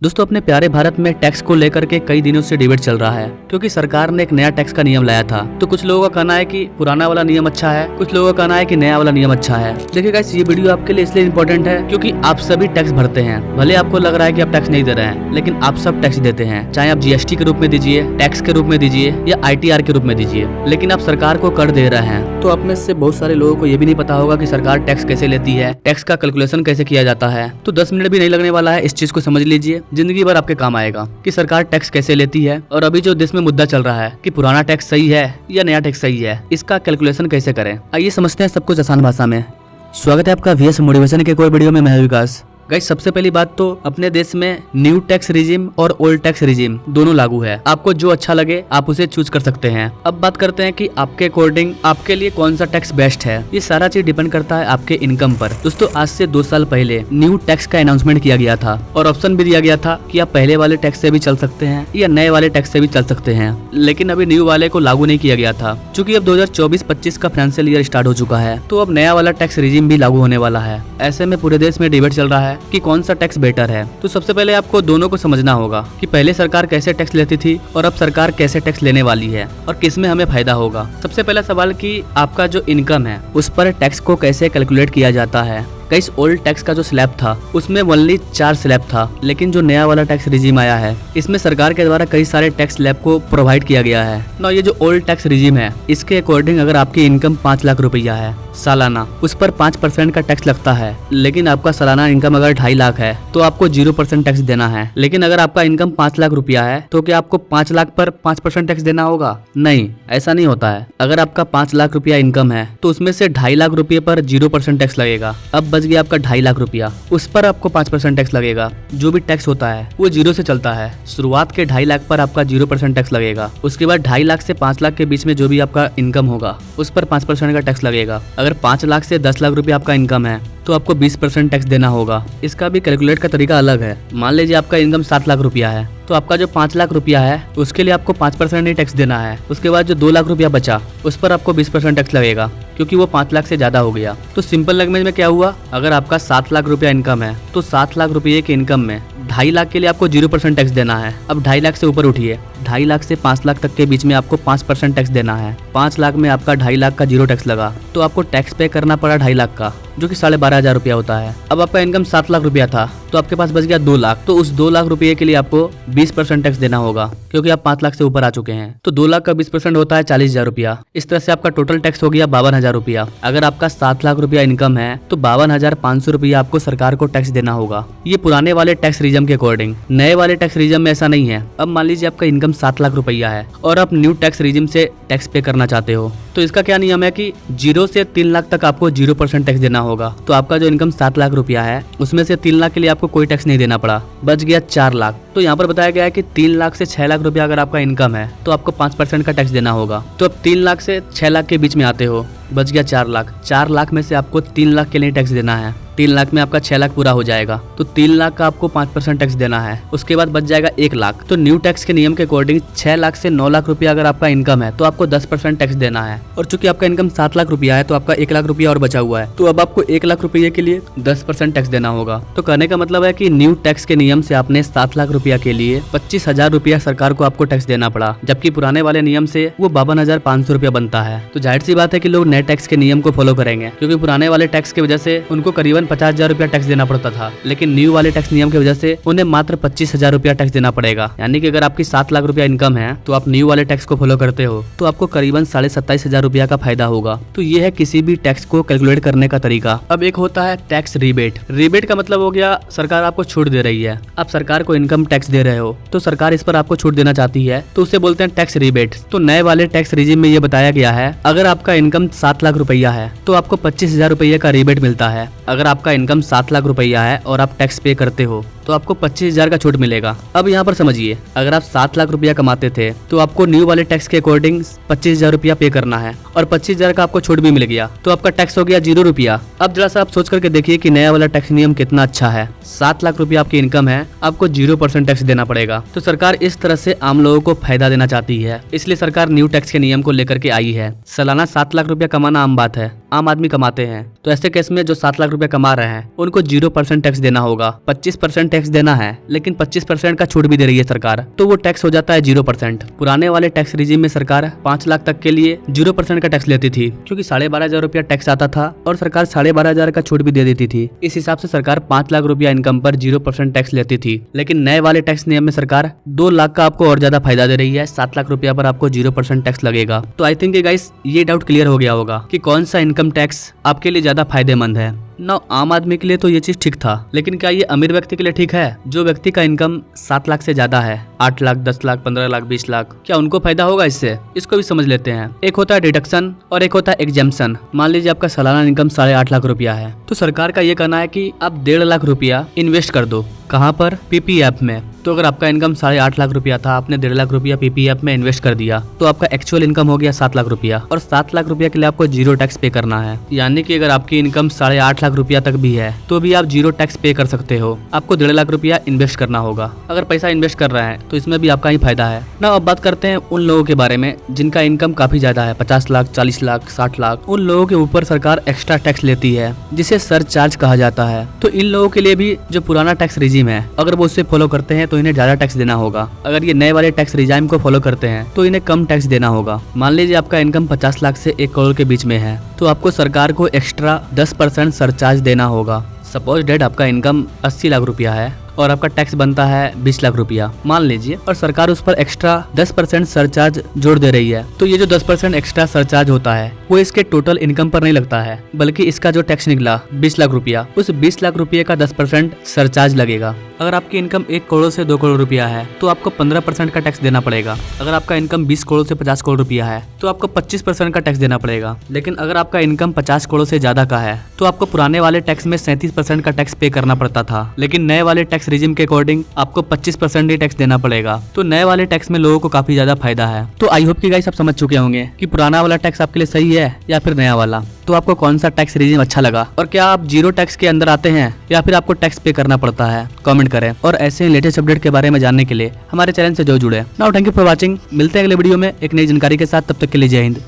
दोस्तों अपने प्यारे भारत में टैक्स को लेकर के कई दिनों से डिबेट चल रहा है क्योंकि सरकार ने एक नया टैक्स का नियम लाया था। तो कुछ लोगों का कहना है कि पुराना वाला नियम अच्छा है, कुछ लोगों का कहना है कि नया वाला नियम अच्छा है। देखिए गाइस, ये वीडियो आपके लिए इसलिए इम्पोर्टेंट है क्योंकि आप सभी टैक्स भरते हैं। भले आपको लग रहा है कि आप टैक्स नहीं दे रहे हैं, लेकिन आप सब टैक्स देते हैं। चाहे आप जीएसटी के रूप में दीजिए, टैक्स के रूप में दीजिए या ITR के रूप में दीजिए, लेकिन आप सरकार को कर दे रहे हैं। तो आप में से बहुत सारे लोगों को ये भी नहीं पता होगा कि सरकार टैक्स कैसे लेती है, टैक्स का कैलकुलेशन कैसे किया जाता है। तो 10 मिनट भी नहीं लगने वाला है, इस चीज को समझ लीजिए, जिंदगी भर आपके काम आएगा कि सरकार टैक्स कैसे लेती है। और अभी जो देश में मुद्दा चल रहा है कि पुराना टैक्स सही है या नया टैक्स सही है, इसका कैलकुलेशन कैसे करें, आइए समझते हैं सब कुछ आसान भाषा में। स्वागत है आपका VS मोटिवेशन के कोई वीडियो में। मैं विकास। गाइस, सबसे पहली बात तो अपने देश में न्यू टैक्स रिजिम और ओल्ड टैक्स रिजिम दोनों लागू है। आपको जो अच्छा लगे आप उसे चूज कर सकते हैं। अब बात करते हैं कि आपके अकॉर्डिंग आपके लिए कौन सा टैक्स बेस्ट है। ये सारा चीज डिपेंड करता है आपके इनकम पर। दोस्तों, आज से 2 साल पहले न्यू टैक्स का अनाउंसमेंट किया गया था और ऑप्शन भी दिया गया था कि आप पहले वाले टैक्स से भी चल सकते हैं या नए वाले टैक्स से भी चल सकते हैं, लेकिन अभी न्यू वाले को लागू नहीं किया गया था। चूंकि अब 2024-25 का फाइनेंशियल ईयर स्टार्ट हो चुका है, तो अब नया वाला टैक्स रिजिम भी लागू होने वाला है। ऐसे में पूरे देश में डिबेट चल रहा है कि कौन सा टैक्स बेटर है। तो सबसे पहले आपको दोनों को समझना होगा कि पहले सरकार कैसे टैक्स लेती थी और अब सरकार कैसे टैक्स लेने वाली है और किसमें हमें फायदा होगा। सबसे पहला सवाल कि आपका जो इनकम है उस पर टैक्स को कैसे कैलकुलेट किया जाता है। गाइस, ओल्ड टैक्स का जो स्लैब था उसमें ओनली 4 स्लैब था, लेकिन जो नया वाला टैक्स रिजिम आया है इसमें सरकार के द्वारा कई सारे टैक्स स्लैब को प्रोवाइड किया गया है ना। ये जो ओल्ड टैक्स रिजिम है इसके अकॉर्डिंग अगर आपकी इनकम 5 लाख रुपया है सालाना, उस पर 5% का टैक्स लगता है। लेकिन आपका सालाना इनकम अगर 2.5 लाख है तो आपको 0% टैक्स देना है। लेकिन अगर आपका इनकम 5 लाख रुपया है तो क्या आपको 5 लाख पर 5% टैक्स देना होगा? नहीं, ऐसा नहीं होता है। अगर आपका 5 लाख रुपया इनकम है तो उसमें से 2.5 लाख रुपये पर 0% टैक्स लगेगा। अब बच गया आपका 2.5 लाख रुपया, उस पर आपको 5% टैक्स लगेगा। जो भी टैक्स होता है वो 0 से चलता है। शुरुआत के 2.5 लाख पर आपका 0% टैक्स लगेगा। उसके बाद 2.5 लाख से 5 लाख के बीच में जो भी आपका इनकम होगा उस पर 5% का टैक्स लगेगा। अगर 5 लाख से 10 लाख रुपया आपका इनकम है तो आपको 20% टैक्स देना होगा। इसका भी कैलकुलेट का तरीका अलग है। मान लीजिए आपका इनकम 7 लाख रुपया है तो आपका जो 5 लाख रुपया है उसके लिए आपको 5% ही टैक्स देना है। उसके बाद जो 2 लाख रुपया बचा उस पर आपको 20% टैक्स लगेगा क्योंकि वो 5 लाख से ज्यादा हो गया। तो सिंपल लैंग्वेज में क्या हुआ, अगर आपका 7 लाख रुपया इनकम है तो 7 लाख रुपये के इनकम में 2.5 लाख के लिए आपको 0% टैक्स देना है। अब 2.5 लाख से ऊपर उठिए, 2.5 लाख से 5 लाख तक के बीच में आपको 5% टैक्स देना है। 5 लाख में आपका 2.5 लाख का 0 टैक्स लगा तो आपको टैक्स पे करना पड़ा 2.5 लाख का, जो कि 12,500 रुपया होता है। अब आपका इनकम 7 लाख रुपया था तो आपके पास बच गया 2 लाख, तो उस 2 लाख रुपये के लिए आपको 20% टैक्स देना होगा क्योंकि आप 5 लाख से ऊपर आ चुके हैं। तो 2 लाख का 20% होता है 40,000 रुपया। इस तरह से आपका टोटल टैक्स हो गया 52,000 रुपया। अगर आपका 7 लाख रुपया इनकम है तो 52,500 रुपया आपको सरकार को टैक्स देना होगा। ये पुराने वाले टैक्स रिजम के अकॉर्डिंग। नए वाले टैक्स रिजम में ऐसा नहीं है। अब मान लीजिए आपका इनकम 7 लाख रुपया है और आप न्यू टैक्स रिजिम से टैक्स पे करना चाहते हो, तो इसका क्या नियम है कि 0 से 3 लाख तक आपको 0% टैक्स देना होगा। तो आपका जो इनकम 7 लाख रुपया है उसमें से 3 लाख के लिए आपको कोई टैक्स नहीं देना पड़ा, बच गया 4 लाख। तो यहाँ पर बताया गया है कि 3 लाख से 6 लाख रुपया अगर आपका इनकम है तो आपको 5% का टैक्स देना होगा। तो अब 3 लाख से 6 लाख के बीच में आते हो, बच गया 4 लाख। 4 लाख में से आपको 3 लाख के लिए टैक्स देना है। 3 लाख में आपका 6 लाख पूरा हो जाएगा तो 3 लाख का आपको 5% टैक्स देना है। उसके बाद बच जाएगा 1 लाख। तो न्यू टैक्स के नियम के अकॉर्डिंग 6 लाख से 9 लाख रुपया अगर आपका इनकम है तो आपको 10% टैक्स देना है। और चूंकि आपका इनकम 7 लाख रुपया है तो आपका 1 लाख रुपया और बचा हुआ है, तो अब आपको 1 लाख रुपये के लिए 10% टैक्स देना होगा। तो कहने का मतलब है कि न्यू टैक्स के नियम से आपने 7 लाख रुपया के लिए 25,000 रुपया सरकार को आपको टैक्स देना पड़ा, जबकि पुराने वाले नियम से वो 52,500 रुपया बनता है। तो जाहिर सी बात है कि लोग नए टैक्स के नियम को फॉलो करेंगे क्योंकि पुराने वाले टैक्स की वजह से उनको करीबन 50,000 रुपया टैक्स देना पड़ता था, लेकिन न्यू वाले टैक्स नियम की वजह से उन्हें मात्र 25,000 रुपया टैक्स देना पड़ेगा। यानी कि अगर आपकी 7 लाख रुपया इनकम है तो आप न्यू वाले टैक्स को फॉलो करते हो तो आपको करीबन 27,500 रुपया का फायदा होगा। तो ये है किसी भी टैक्स को कैलकुलेट करने का तरीका। अब एक होता है टैक्स रिबेट। रिबेट का मतलब हो गया सरकार आपको छूट दे रही है। आप सरकार को इनकम टैक्स दे रहे हो तो सरकार इस पर आपको छूट देना चाहती है, तो उसे बोलते हैं टैक्स रिबेट। तो नए वाले टैक्स रिजिम में ये बताया गया है अगर आपका इनकम 7 लाख रुपया है तो आपको 25,000 रुपये का रिबेट मिलता है। अगर आपका इनकम 7 लाख रुपया है और आप टैक्स पे करते हो तो आपको 25,000 का छूट मिलेगा। अब यहाँ पर समझिए, अगर आप 7 लाख रुपया कमाते थे तो आपको न्यू वाले टैक्स के अकॉर्डिंग 25,000 रुपया पे करना है और 25,000 का आपको छूट भी मिल गया तो आपका टैक्स हो गया 0 रुपया। अब जरा सा आप सोच करके देखिए कि नया वाला टैक्स नियम कितना अच्छा है। 7 लाख रुपया आपकी इनकम है, आपको 0% टैक्स देना पड़ेगा। तो सरकार इस तरह से आम लोगों को फायदा देना चाहती है, इसलिए सरकार न्यू टैक्स के नियम को लेकर के आई है। सालाना 7 लाख रुपया कमाना आम बात है, आम आदमी कमाते हैं। तो ऐसे केस में जो 7 लाख रुपया कमा रहे हैं उनको 0% टैक्स देना होगा। 25% टैक्स देना है, लेकिन 25% का छूट भी दे रही है सरकार, तो वो टैक्स हो जाता है 0%। पुराने वाले टैक्स रिजीम में सरकार 5 लाख तक के लिए 0% का टैक्स लेती थी, क्योंकि 12,500 रुपया टैक्स आता था और सरकार 12,500 का छूट भी दे देती थी। इस हिसाब से सरकार 5 लाख रुपया इनकम पर 0% टैक्स लेती थी। लेकिन नए वाले टैक्स नियम में सरकार 2 लाख का आपको और ज्यादा फायदा दे रही है, 7 लाख रुपया पर आपको 0% टैक्स लगेगा। तो आई थिंक गाइस ये डाउट क्लियर हो गया होगा कि कौन सा इनकम टैक्स आपके लिए ज्यादा फायदेमंद है। ना आम आदमी के लिए तो ये चीज ठीक था, लेकिन क्या ये अमीर व्यक्ति के लिए ठीक है? जो व्यक्ति का इनकम 7 लाख से ज्यादा है, 8 लाख, 10 लाख, 15 लाख, 20 लाख, क्या उनको फायदा होगा इससे? इसको भी समझ लेते हैं। एक होता है डिडक्शन और एक होता है एग्जेम्पशन। मान लीजिए आपका सालाना इनकम 8.5 लाख रुपया है, तो सरकार का ये कहना है कि आप 1.5 लाख रुपया इन्वेस्ट कर दो। कहाँ पर? पीपीएफ में। तो अगर आपका इनकम 8.5 लाख रुपया था, आपने 1.5 लाख रुपया पीपीएफ में इन्वेस्ट कर दिया, तो आपका एक्चुअल इनकम हो गया 7 लाख रुपया, और 7 लाख रुपया के लिए आपको 0 टैक्स पे करना है। यानी कि अगर आपकी इनकम 8.5 लाख रुपया तक भी है, तो भी आप 0 टैक्स पे कर सकते हो। आपको 1.5 लाख रुपया इन्वेस्ट करना होगा। अगर पैसा इन्वेस्ट कर रहे हैं तो इसमें भी आपका ही फायदा है ना। अब बात करते हैं उन लोगों के बारे में जिनका इनकम काफी ज्यादा है, 50 लाख, 40 लाख, 60 लाख। उन लोगों के ऊपर सरकार एक्स्ट्रा टैक्स लेती है, जिसे सरचार्ज कहा जाता है। तो इन लोगों के लिए भी जो पुराना टैक्स रिजीम है, अगर वो उसे फॉलो करते हैं तो इन्हें ज्यादा टैक्स देना होगा। अगर ये नए वाले टैक्स रिजाइम को फॉलो करते हैं तो इन्हें कम टैक्स देना होगा। मान लीजिए आपका इनकम 50 लाख से 1 करोड़ के बीच में है, तो आपको सरकार को एक्स्ट्रा 10% सरचार्ज देना होगा। सपोज डेट आपका इनकम 80 लाख रुपया है और आपका टैक्स बनता है 20 लाख रुपया मान लीजिए, और सरकार उस पर एक्स्ट्रा 10% सरचार्ज जोड़ दे रही है। तो ये जो 10% एक्स्ट्रा सरचार्ज होता है वो इसके टोटल इनकम पर नहीं लगता है, बल्कि इसका जो टैक्स निकला 20 लाख रुपया, उस 20 लाख रुपये का 10% सरचार्ज लगेगा। अगर आपकी इनकम 1 करोड़ से 2 करोड़ रुपया है तो आपको 15% का टैक्स देना पड़ेगा। अगर आपका इनकम 20 करोड़ से 50 करोड़ रुपया है तो आपको 25% का टैक्स देना पड़ेगा। लेकिन अगर आपका इनकम 50 करोड़ से ज्यादा का है तो आपको पुराने वाले टैक्स में 37% का टैक्स पे करना पड़ता था, लेकिन नए वाले टैक्स रिजिम के अकॉर्डिंग आपको 25% ही टैक्स देना पड़ेगा। तो नए वाले टैक्स में लोगों को काफी ज्यादा फायदा है। तो आई होप कि गाइस आप समझ चुके होंगे कि पुराना वाला टैक्स आपके लिए सही है या फिर नया वाला। तो आपको कौन सा टैक्स रिजिम अच्छा लगा, और क्या आप 0 टैक्स के अंदर आते हैं या फिर आपको टैक्स पे करना पड़ता है? कमेंट करें। और ऐसे लेटेस्ट अपडेट के बारे में जानने के लिए हमारे चैनल से जो जुड़े। Now thank you for watching. मिलते हैं अगले वीडियो में एक नई जानकारी के साथ। तब तक के लिए जय हिंद।